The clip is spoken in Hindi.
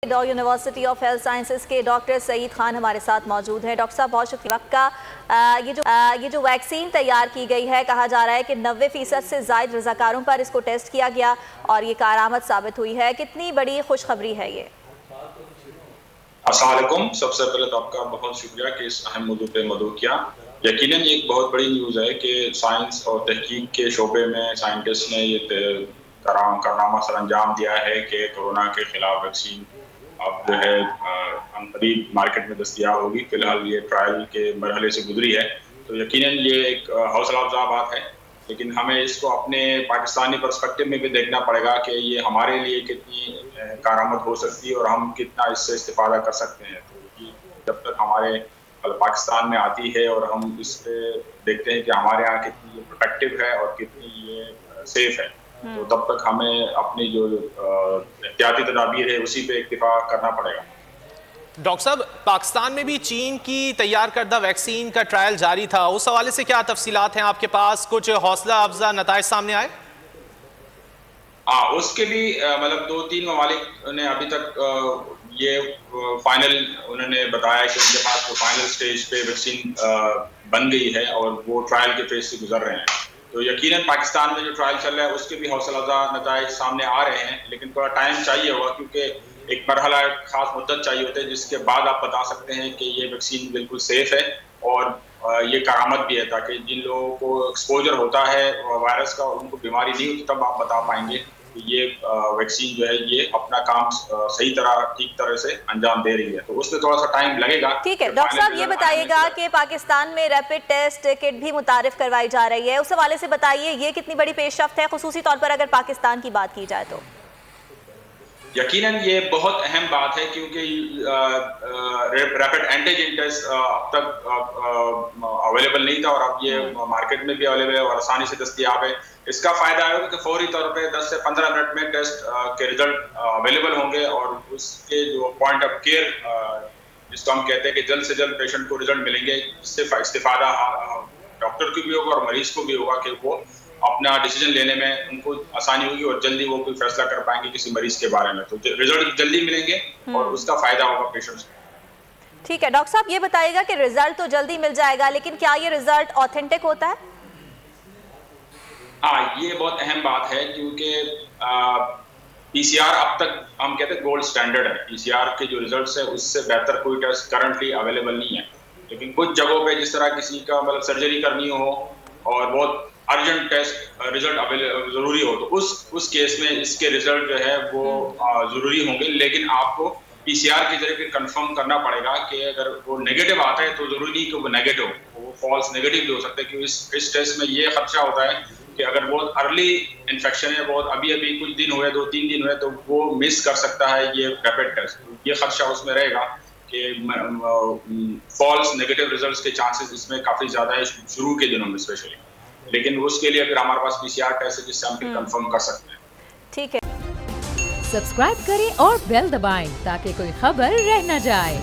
यूनिवर्सिटी ऑफ हेल्थ साइंसेज के डॉक्टर सईद खान हमारे साथ मौजूद हैं। डॉक्टर साहब, बहुत शुक्रिया आपका। ये जो वैक्सीन तैयार की गई है, कहा जा रहा है कि 90% से ज़ायद रज़ाकारों पर इसको टेस्ट किया गया और ये कारआमद साबित हुई है। कितनी बड़ी खुशखबरी है ये? अस्सलाम वालेकुम। सबसे पहले तो आपका बहुत शुक्रिया कि इस अहम मौजू पे मदऊ किया। यकीनन ये एक बहुत बड़ी न्यूज़ है कि साइंस और तहकीक के शोबे में साइंटिस्ट ने ये कारनामा सर अंजाम दिया है कि कोरोना के खिलाफ वैक्सीन अब जो है अनकरीब मार्केट में दस्तयाब होगी। फिलहाल ये ट्रायल के मरहले से गुजरी है, तो यकीनन ये एक हौसला अफजा बात है। लेकिन हमें इसको अपने पाकिस्तानी पर्सपेक्टिव में भी देखना पड़ेगा कि ये हमारे लिए कितनी कारआमद हो सकती है और हम कितना इससे इस्तेफादा कर सकते हैं। तो ये जब तक हमारे पाकिस्तान में आती है और हम इस पे देखते हैं कि हमारे यहाँ कितनी ये प्रोटेक्टिव है और कितनी ये सेफ है, तो तब तक हमें अपनी जो एहतियाती तदाबीर है उसी पे इक्तिफा करना पड़ेगा। डॉक्टर साहब, पाकिस्तान में भी चीन की तैयार करदा वैक्सीन का ट्रायल जारी था, उस हवाले से क्या तफसीलात हैं आपके पास? कुछ हौसला अफजा नताइज सामने आए? उसके भी मतलब 2-3 ममालिक ने अभी तक ये फाइनल उन्होंने बताया कि उनके पास जो फाइनल स्टेज पे वैक्सीन बन गई है और वो ट्रायल के फेज से गुजर रहे हैं। तो यकीनन पाकिस्तान में जो ट्रायल चल रहा है उसके भी हौसला अफजा नताइज सामने आ रहे हैं, लेकिन थोड़ा टाइम चाहिए होगा, क्योंकि एक मरहला खास मुद्दत चाहिए होती है जिसके बाद आप बता सकते हैं कि ये वैक्सीन बिल्कुल सेफ है और ये करामत भी है, ताकि जिन लोगों को एक्सपोजर होता है वायरस का, उनको बीमारी नहीं होती, तब आप बता पाएंगे कि ये वैक्सीन जो है ये अपना काम सही तरह ठीक तरह से अंजाम दे रही है। तो उसमें थोड़ा सा टाइम लगेगा। ठीक है डॉक्टर साहब, ये बताइएगा कि पाकिस्तान में रैपिड टेस्ट किट भी मुतारिफ करवाई जा रही है, उस हवाले से बताइए ये कितनी बड़ी पेशरफ्त है, खुसूसी तौर पर अगर पाकिस्तान की बात की जाए तो? यकीनन ये बहुत अहम बात है, क्योंकि रैपिड एंटीजन टेस्ट अब तक अवेलेबल नहीं था और अब ये मार्केट में भी अवेलेबल है और आसानी से दस्तयाब है। इसका फायदा है कि फौरी तौर पे 10 से 15 मिनट में टेस्ट के रिजल्ट अवेलेबल होंगे और उसके जो पॉइंट ऑफ केयर जिसको हम कहते हैं कि जल्द से जल्द पेशेंट को रिजल्ट मिलेंगे, इससे इस्तेफादा डॉक्टर को भी होगा और मरीज को भी होगा कि वो अपना डिसीजन लेने में उनको आसानी होगी और जल्दी वो कोई फैसला कर पाएंगे किसी मरीज के बारे में। तो रिजल्ट जल्दी मिलेंगे और उसका फायदा होगा पेशेंट्स को। ठीक है डॉक्टर साहब, ये बताइएगा कि रिजल्ट तो जल्दी मिल जाएगा, लेकिन क्या ये रिजल्ट ऑथेंटिक होता है? ये बहुत अहम बात है, क्योंकि पीसीआर अब तक हम कहते हैं गोल्ड स्टैंडर्ड है। पीसीआर के जो रिजल्ट्स है उससे बेहतर कोई टेस्ट करंटली अवेलेबल नहीं है। लेकिन कुछ जगहों पे जिस तरह किसी का मतलब सर्जरी करनी हो और बहुत अर्जेंट टेस्ट रिजल्ट जरूरी हो, तो उस केस में इसके रिजल्ट जो है वो जरूरी होंगे। लेकिन आपको पीसीआर के जरिए कंफर्म करना पड़ेगा कि अगर वो नेगेटिव आता है तो जरूरी नहीं कि वो नेगेटिव हो, वो फॉल्स नेगेटिव भी हो सकता है। क्योंकि इस टेस्ट में ये खदशा होता है कि अगर बहुत अर्ली इन्फेक्शन है, बहुत अभी कुछ दिन हुए, 2-3 दिन हुए, तो वो मिस कर सकता है ये रैपिड टेस्ट। ये खदशा उसमें रहेगा कि फॉल्स नेगेटिव रिजल्ट्स के चांसेस इसमें काफी ज्यादा है शुरू के दिनों में स्पेशली। लेकिन उसके लिए अगर हमारे पास पीसीआर टेस्ट है जिससे हम कंफर्म कर सकते हैं। ठीक है, सब्सक्राइब करें और बेल दबाएं ताकि कोई खबर रह न जाए।